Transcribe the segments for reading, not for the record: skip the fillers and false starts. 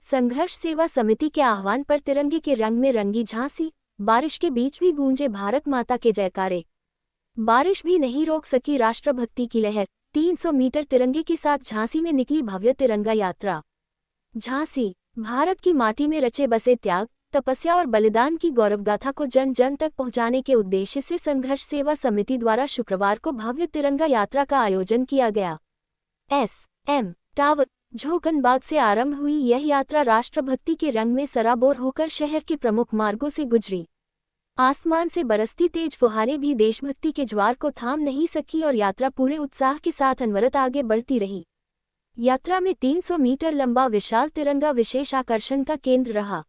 संघर्ष सेवा समिति के आह्वान पर तिरंगे के रंग में रंगी झांसी, बारिश के बीच भी गूंजे भारत माता के जयकारे। बारिश भी नहीं रोक सकी राष्ट्रभक्ति की लहर। 300 मीटर तिरंगे के साथ झांसी में निकली भव्य तिरंगा यात्रा। झांसी, भारत की माटी में रचे बसे त्याग, तपस्या और बलिदान की गौरवगाथा को जन जन तक पहुंचाने के उद्देश्य से संघर्ष सेवा समिति द्वारा शुक्रवार को भव्य तिरंगा यात्रा का आयोजन किया गया। SM टावर, झोकनबाग से आरंभ हुई यह यात्रा राष्ट्रभक्ति के रंग में सराबोर होकर शहर के प्रमुख मार्गों से गुजरी। आसमान से बरसती तेज फुहारें भी देशभक्ति के ज्वार को थाम नहीं सकी और यात्रा पूरे उत्साह के साथ अनवरत आगे बढ़ती रही। यात्रा में 300 मीटर लंबा विशाल तिरंगा विशेष आकर्षण का केंद्र रहा।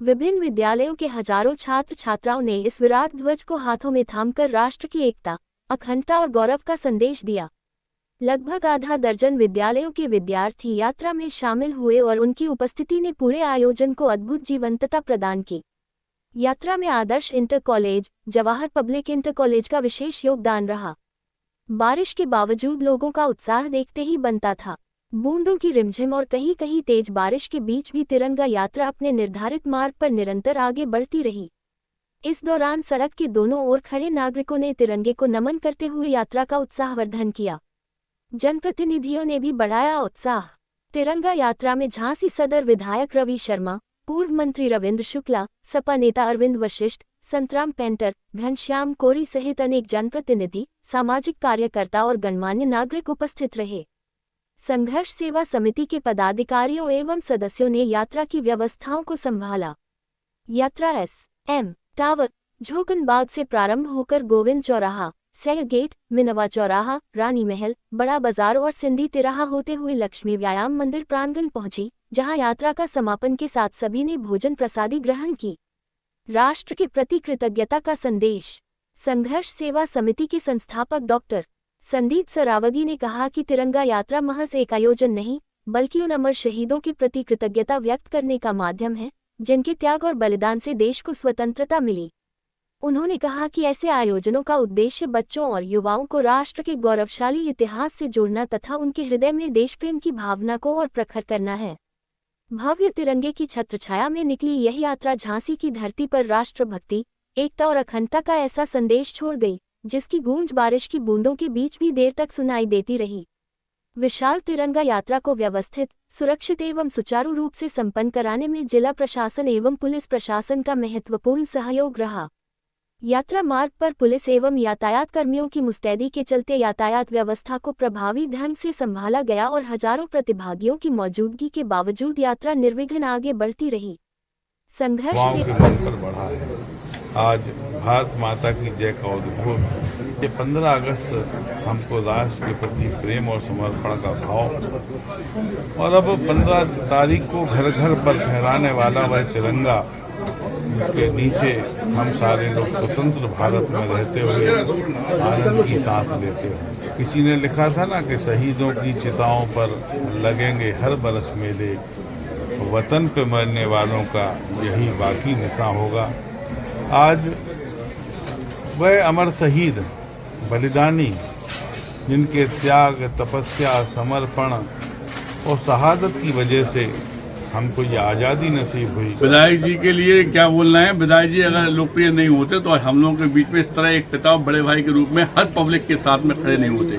विभिन्न विद्यालयों के हजारों छात्र छात्राओं ने इस विराट ध्वज को हाथों में थामकर राष्ट्र की एकता, अखंडता और गौरव का संदेश दिया। लगभग आधा दर्जन विद्यालयों के विद्यार्थी यात्रा में शामिल हुए और उनकी उपस्थिति ने पूरे आयोजन को अद्भुत जीवंतता प्रदान की। यात्रा में Adarsh inter college, Jawahar public inter college का विशेष योगदान रहा। बारिश के बावजूद लोगों का उत्साह देखते ही बनता था। बूंदों की रिमझिम और कहीं कहीं तेज बारिश के बीच भी तिरंगा यात्रा अपने निर्धारित मार्ग पर निरंतर आगे बढ़ती रही। इस दौरान सड़क के दोनों ओर खड़े नागरिकों ने तिरंगे को नमन करते हुए यात्रा का उत्साहवर्धन किया। जनप्रतिनिधियों ने भी बढ़ाया उत्साह। तिरंगा यात्रा में झांसी सदर विधायक रवि शर्मा, पूर्व मंत्री रविंद्र शुक्ला, सपा नेता अरविंद वशिष्ठ, संतराम पेंटर, घनश्याम कोरी सहित अनेक जनप्रतिनिधि, सामाजिक कार्यकर्ता और गणमान्य नागरिक उपस्थित रहे। संघर्ष सेवा समिति के पदाधिकारियों एवं सदस्यों ने यात्रा की व्यवस्थाओं को संभाला। यात्रा SM टावर, झोकनबाग से प्रारंभ होकर गोविंद चौराहा, सैय गेट, मिनवा चौराहा, रानी महल, बड़ा बाजार और सिंधी तिराहा होते हुए लक्ष्मी व्यायाम मंदिर प्रांगण पहुंची, जहां यात्रा का समापन के साथ सभी ने भोजन प्रसादी ग्रहण की। राष्ट्र के प्रति कृतज्ञता का संदेश। संघर्ष सेवा समिति के संस्थापक डॉक्टर संदीप सरावगी ने कहा कि तिरंगा यात्रा महज एक आयोजन नहीं, बल्कि उन अमर शहीदों के प्रति कृतज्ञता व्यक्त करने का माध्यम है, जिनके त्याग और बलिदान से देश को स्वतंत्रता मिली। उन्होंने कहा कि ऐसे आयोजनों का उद्देश्य बच्चों और युवाओं को राष्ट्र के गौरवशाली इतिहास से जोड़ना तथा उनके हृदय में देशप्रेम की भावना को और प्रखर करना है। भव्य तिरंगे की छत्रछाया में निकली यह यात्रा झांसी की धरती पर राष्ट्रभक्ति, एकता और अखंडता का ऐसा संदेश छोड़ गई, जिसकी गूंज बारिश की बूंदों के बीच भी देर तक सुनाई देती रही। विशाल तिरंगा यात्रा को व्यवस्थित, सुरक्षित एवं सुचारू रूप से संपन्न कराने में जिला प्रशासन एवं पुलिस प्रशासन का महत्वपूर्ण सहयोग रहा। यात्रा मार्ग पर पुलिस एवं यातायात कर्मियों की मुस्तैदी के चलते यातायात व्यवस्था को प्रभावी ढंग से संभाला गया और हजारों प्रतिभागियों की मौजूदगी के बावजूद यात्रा निर्विघ्न आगे बढ़ती रही। संघर्ष के बल पर बढ़ा है। आज भारत माता की जय का उद्घोष। ये 15 अगस्त हमको राष्ट्र के प्रति प्रेम और समर्पण का भाव, और अब 15 तारीख को घर घर पर फहराने वाला वह तिरंगा, जिसके नीचे हम सारे लोग स्वतंत्र भारत में रहते हुए आनंद की सांस लेते हैं। किसी ने लिखा था ना कि शहीदों की चिताओं पर लगेंगे हर बरस मेले, वतन पे मरने वालों का यही बाकी निशान होगा। आज वह अमर शहीद, बलिदानी, जिनके त्याग, तपस्या, समर्पण और शहादत की वजह से हमको ये आज़ादी नसीब हुई। विधायक जी के लिए क्या बोलना है। विधायक जी अगर लोकप्रिय नहीं होते तो हम लोगों के बीच में इस तरह एक पिता और बड़े भाई के रूप में हर पब्लिक के साथ में खड़े नहीं होते।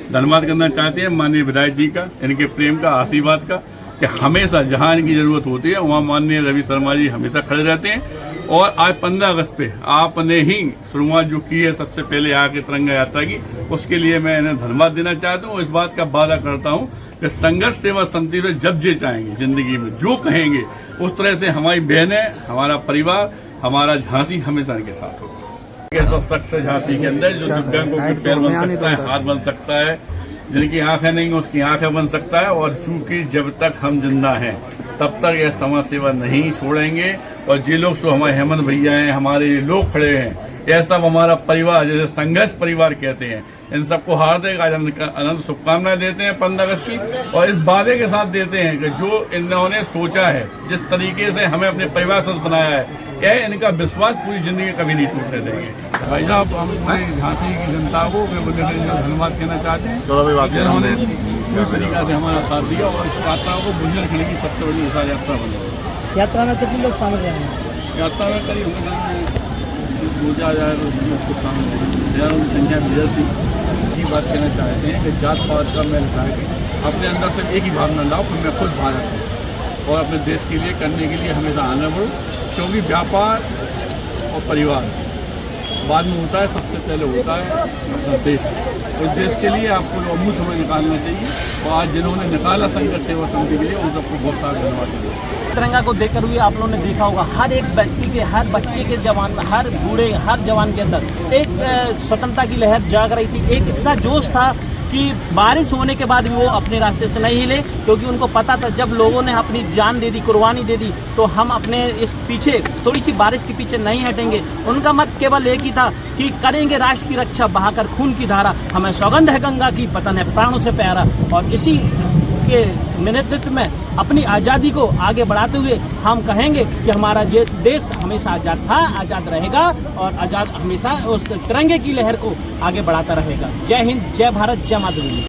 धन्यवाद करना चाहते हैं माननीय विधायक जी का, इनके प्रेम का, आशीर्वाद का, कि हमेशा जहाँ इनकी जरूरत होती है वहाँ माननीय रवि शर्मा जी हमेशा खड़े रहते हैं। और आज 15 अगस्त पे आपने ही शुरुआत जो की है सबसे पहले आके तिरंगा यात्रा की, उसके लिए मैं इन्हें धन्यवाद देना चाहता हूँ। इस बात का वादा करता हूँ कि संघर्ष सेवा समिति से जब जे चाहेंगे जिंदगी में जो कहेंगे उस तरह से हमारी बहनें, हमारा परिवार, हमारा झांसी हमेशा इनके साथ होगा। ऐसा शख्स है झांसी के अंदर जो दिव्यांगों के पैर बन सकता है, हाथ बन सकता है, जिनकी आंखें नहीं उसकी आंखें बन सकता है। और चूंकि जब तक हम जिंदा हैं तब तक यह समाज सेवा नहीं छोड़ेंगे। और जो लोग सो हमारे हेमंत भैया हैं, हमारे लोग खड़े हैं, यह सब हमारा परिवार, जैसे संघर्ष परिवार कहते हैं, इन सबको हार्दिक अनंत शुभकामनाएं देते हैं 15 अगस्त की। और इस वादे के साथ देते हैं कि जो इन्होंने सोचा है, जिस तरीके से हमें अपने परिवार से बनाया है, यह इनका विश्वास पूरी जिंदगी कभी नहीं टूटने देंगे। भाई साहब, मैं झांसी की जनता को धन्यवाद कहना चाहते हैं जिन्होंने पूरी तरीका से हमारा साथ दिया और इस यात्रा को बुंदेलखंड की सबसे बड़ी विशाल यात्रा बनी। यात्रा में कितने लोग शामिल रहे हैं? यात्रा में करीब 2,000 लोग को शामिल हुए, हजारों की संख्या में थी। ये बात कहना चाहते हैं कि जात पात का मैं लिखा है, अपने अंदर से एक ही भावना लाओ कि मैं खुद भारत हूँ और अपने देश के लिए करने के लिए हमेशा आगे बढ़ो, क्योंकि व्यापार और परिवार बाद में होता है, सबसे पहले होता है अपना देश। तो देश के लिए आपको अमूल समय निकालना चाहिए और आज जिन्होंने निकाला संघर्ष सेवा समिति के लिए उन सबको बहुत सारा धन्यवाद देते हैं। तिरंगा को देखकर हुए आप लोगों ने देखा होगा हर एक व्यक्ति के, हर बच्चे के जवान, हर बूढ़े, हर जवान के अंदर एक स्वतंत्रता की लहर जाग रही थी। एक इतना जोश था कि बारिश होने के बाद भी वो अपने रास्ते से नहीं हिले, क्योंकि उनको पता था जब लोगों ने अपनी जान दे दी, कुर्बानी दे दी, तो हम अपने इस पीछे थोड़ी सी बारिश के पीछे नहीं हटेंगे। उनका मत केवल एक ही था कि करेंगे राष्ट्र की रक्षा, बहाकर खून की धारा, हमें सौगंध है गंगा की, पतन है प्राणों से प्यारा। और इसी के नेतृत्व में अपनी आज़ादी को आगे बढ़ाते हुए हम कहेंगे कि हमारा ये देश हमेशा आज़ाद था, आज़ाद रहेगा और आज़ाद हमेशा उस तिरंगे की लहर को आगे बढ़ाता रहेगा। जय हिंद, जय भारत, जय मातृभूमि।